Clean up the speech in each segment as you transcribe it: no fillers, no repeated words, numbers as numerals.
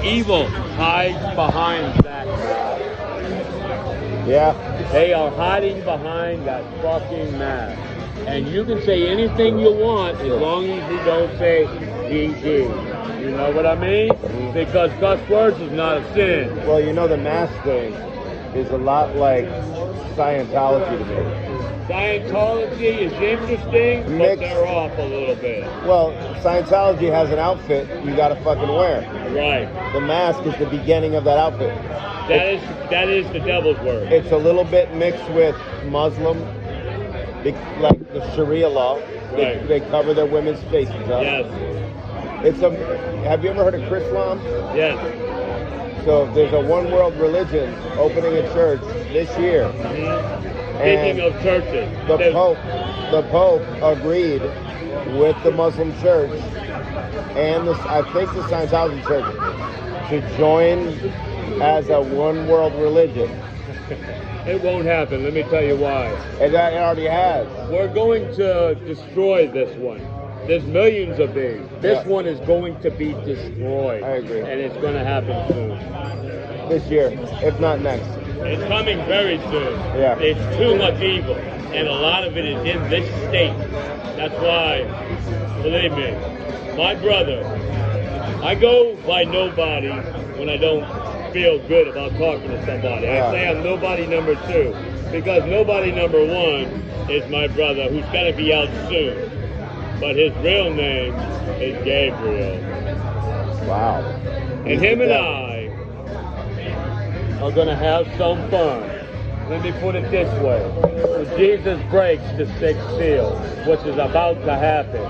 evil hides behind that. Yeah. They are hiding behind that fucking mask. And you can say anything you want as long as you don't say GG. You know what I mean? Because cuss words is not a sin. Well, you know, the mask thing is a lot like Scientology to me. Scientology is interesting, but Mixed. they're off a little bit. Well, Scientology has an outfit you gotta fucking wear. Right. The mask is the beginning of that outfit. That is the devil's work. It's a little bit mixed with Muslim, like the Sharia law. Right. They cover their women's faces up. Yes. Have you ever heard of Chrislam? Yes. So there's a one world religion opening a church this year. Speaking of churches, The Pope agreed with the Muslim church and I think the Scientology church to join as a one world religion. it won't happen. Let me tell you why. And that it already has. We're going to destroy this one. There's millions of these. This Yeah. one is going to be destroyed. I agree. And it's going to happen soon. This year, if not next. It's coming very soon. Yeah. It's too much evil. And a lot of it is in this state. That's why, believe me, my brother, I go by nobody when I don't feel good about talking to somebody. Yeah. I say I'm nobody number 2 because nobody number 1 is my brother who's going to be out soon. But his real name is Gabriel. Wow. And him and I are going to have some fun. Let me put it this way. When Jesus breaks the 6th seal, which is about to happen,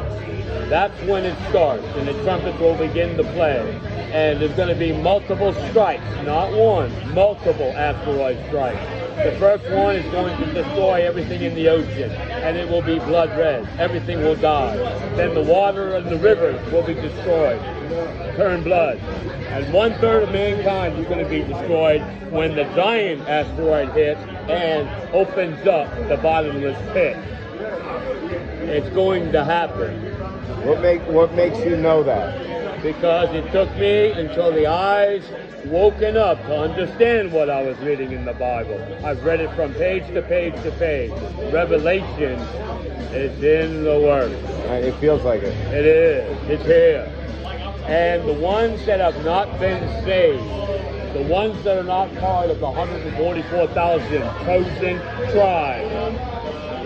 that's when it starts, and the trumpets will begin to play. And there's going to be multiple strikes, not one, multiple asteroid strikes. The first one is going to destroy everything in the ocean, and it will be blood red. Everything will die. Then the water and the rivers will be destroyed, turn blood. And 1/3 of mankind is going to be destroyed when the giant asteroid hits and opens up the bottomless pit. It's going to happen. What makes you know that? Because it took me until the eyes woken up to understand what I was reading in the Bible. I've read it from page to page to page. Revelation is in the works. It feels like it. It is. It's here. And the ones that have not been saved, the ones that are not part of the 144,000 chosen tribe,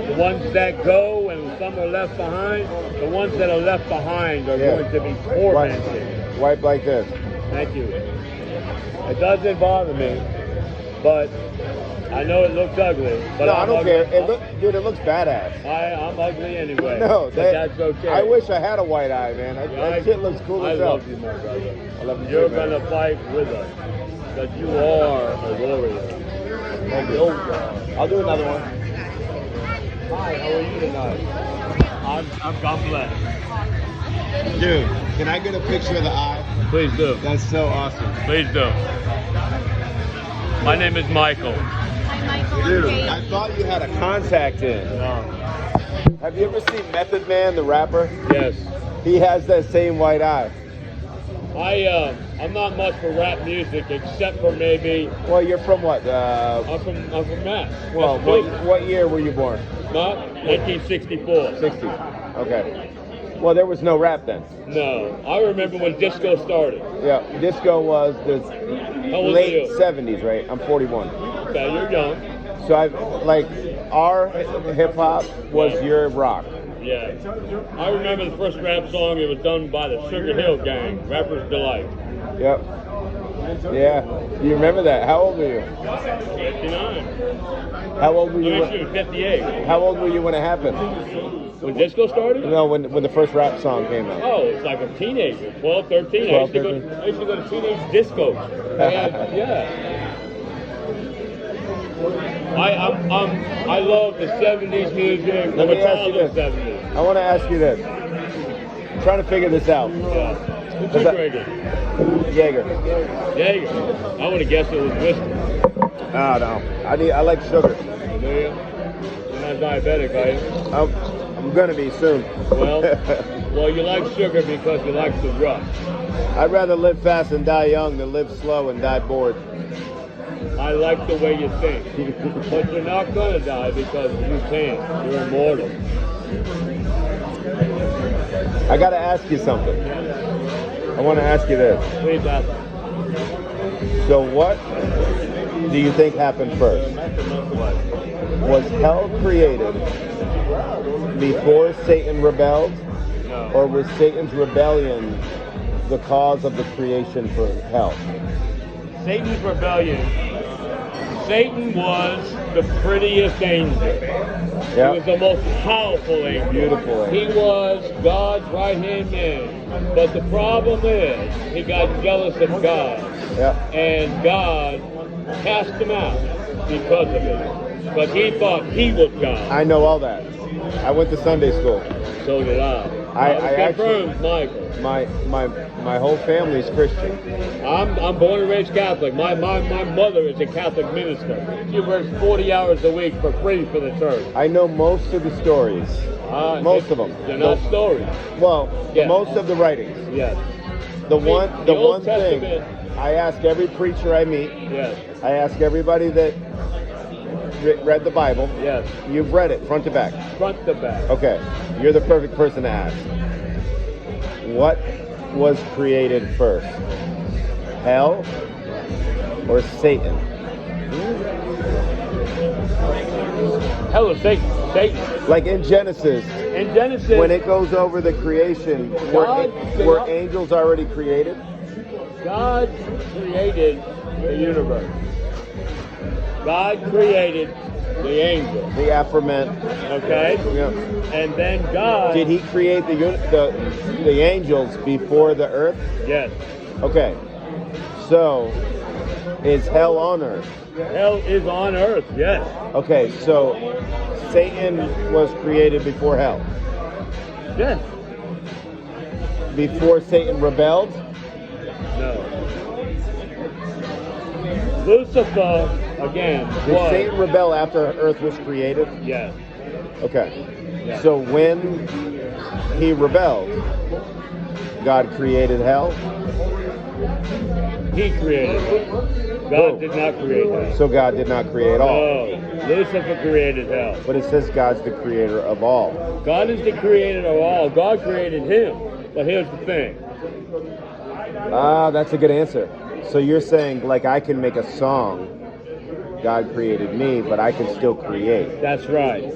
the ones that go and some are left behind, the ones that are left behind are going to be tormented. Wipe like this. Thank you. It doesn't bother me, but I know it looks ugly. But No, I don't care. Dude, it looks badass. I'm ugly anyway. No, but that's okay. I wish I had a white eye, man. That shit looks cool as hell. I love you, my brother. I love you You're too, man. gonna fight with us, because you are a warrior. Thank you. I'll do another one. Hi, how are you tonight? I'm God bless. Dude, can I get a picture of the eye? Please do. That's so awesome. Please do. My name is Michael. Hi, Michael. Dude, I'm Kate. I thought you had a contact in. No. Have you ever seen Method Man, the rapper? Yes. He has that same white eye. I'm not much for rap music except for maybe Well, you're from what? I'm from Mass. Well, what year were you born? Not 1964. 60. Okay. Well, there was no rap then. No, I remember when disco started. Yeah, disco was the How old are late you? 70s, right? I'm 41. Okay, you're young. So our hip hop was Yeah. your rock. Yeah. I remember the first rap song. It was done by the Sugar Hill Gang, Rapper's Delight. Yep. Yeah. You remember that? How old were you? 59. How old were you? No, actually, 58. How old were you when it happened? When disco started? No, when the first rap song came out. Oh, it's like a teenager, 12, 13. 12, I used to go to teenage disco. Yeah. I love the 70s music. Let I'm a me ask child you of the this. 70s. I want to ask you this. I'm trying to figure this out. Yeah. Who's Is your that- drinking? Jaeger. Jaeger. I want to guess it was whiskey. Oh, no. I like sugar. Do you? You're not diabetic, are you? I'm gonna be soon. Well, you like sugar because you like the rush. I'd rather live fast and die young than live slow and die bored. I like the way you think. But you're not going to die because you can't. You're immortal. I got to ask you something. I want to ask you this. Please ask. So what do you think happened first? What? Was hell created before Satan rebelled? No. Or was Satan's rebellion the cause of the creation for hell? Satan's rebellion. Satan was the prettiest angel. He was the most powerful angel. Beautiful angel. He was God's right-hand man. But the problem is, he got jealous of God. Yeah. And God cast him out because of it. But he thought he was God. I know all that. I went to Sunday school. So did I. I confirmed, Michael. My whole family's Christian. I'm born and raised Catholic. My mother is a Catholic minister. She works 40 hours a week for free for the church. I know most of the stories. Most of them. They're not stories. Well, Yeah. most of the writings. Yes. The The one Old thing Testament. I ask every preacher I meet. Yes. I ask everybody that read the Bible. Yes. You've read it front to back. Front to back. Okay, you're the perfect person to ask. What was created first? Hell or Satan? Hell is Satan. Satan. Like in Genesis, In Genesis, when it goes over the creation, were angels already created? God created the universe. God created the angels. The aforementioned. Okay? Yeah. And then God... Did he create the angels before the earth? Yes. Okay. So, is hell on earth? Hell is on earth, yes. Okay, so Satan was created before hell. Yes. Before Satan rebelled? No. Lucifer, again, Did was... Satan rebel after earth was created? Yes. Okay. Yes. So when he rebelled, God created hell? He created it. God did not create hell. So God did not create all. No. Lucifer created hell. But it says God's the creator of all. God is the creator of all. God created him. But here's the thing. Ah, that's a good answer. So you're saying, like, I can make a song, God created me, but I can still create. That's right.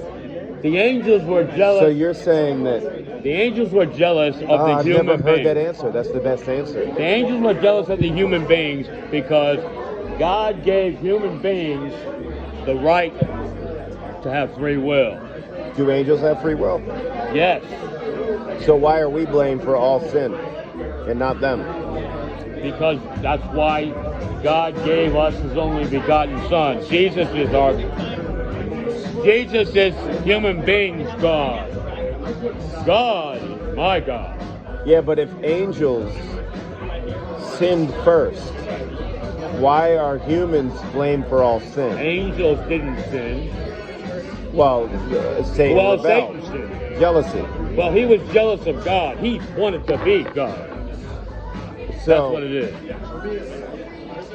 The angels were jealous. So you're saying that... The angels were jealous of the I've human never heard beings. that answer. That's the best answer. The angels were jealous of the human beings because God gave human beings the right to have free will. Do angels have free will? Yes. So why are we blamed for all sin and not them? Because that's why God gave us his only begotten Son. Jesus is human beings God. God is my God. Yeah, but if angels sinned first, why are humans blamed for all sin? Angels didn't sin. Well, Satan Well, rebelled. Satan sinned. Jealousy. Well, he was jealous of God. He wanted to be God. That's what it is.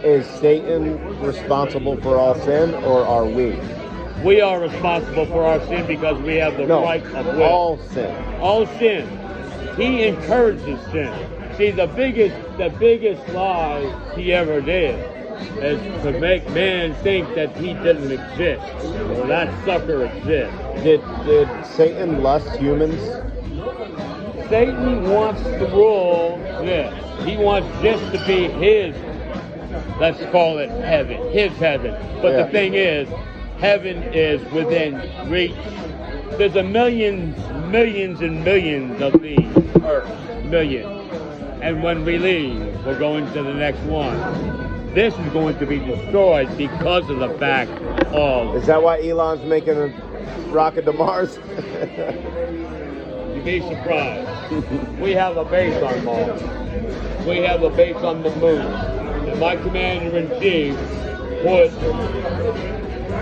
Is Satan responsible for all sin, or are we? We are responsible for our sin because we have the right of will. All sin. All sin. He encourages sin. See, the biggest lie he ever did is to make man think that he didn't exist, or that sucker exists. Did Satan lust humans? Satan wants to rule this. He wants this to be his, let's call it heaven, his heaven. But Yeah. the thing is, heaven is within reach. There's millions and millions of these earths, millions. And when we leave, we're going to the next one. This is going to be destroyed because of the fact of... Is that why Elon's making a rocket to Mars? You'd be surprised. We have a base on Mars. We have a base on the moon. And my commander-in-chief put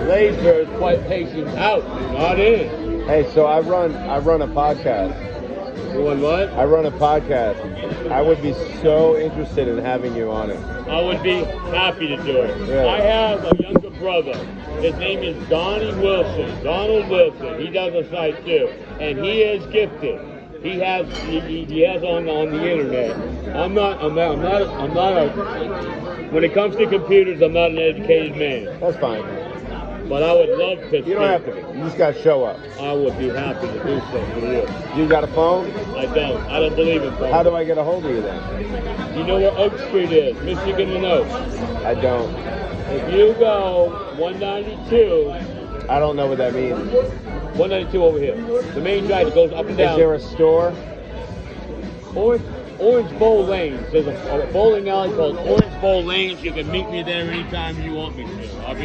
lasers, white patients out, not in. Hey, so I run a podcast, You want what? I run a podcast. I would be so interested in having you on it. I would be happy to do it. Really? I have a younger brother. His name is Donnie Wilson. Donald Wilson. He does a site too, and he is gifted. He has on the internet. I'm not a. When it comes to computers, I'm not an educated man. That's fine. But I would love to. You don't have to be. You just got to show up. I would be happy to do so for you. You got a phone? I don't. I don't believe in phones. How do I get a hold of you then? You know where Oak Street is? Michigan and Oak. I don't. If you go 192. I don't know what that means. 192 over here. The main drive that goes up and down. Is there a store? Orange Bowl Lanes. There's a bowling alley called Orange Bowl Lanes. You can meet me there anytime you want me to. I'll be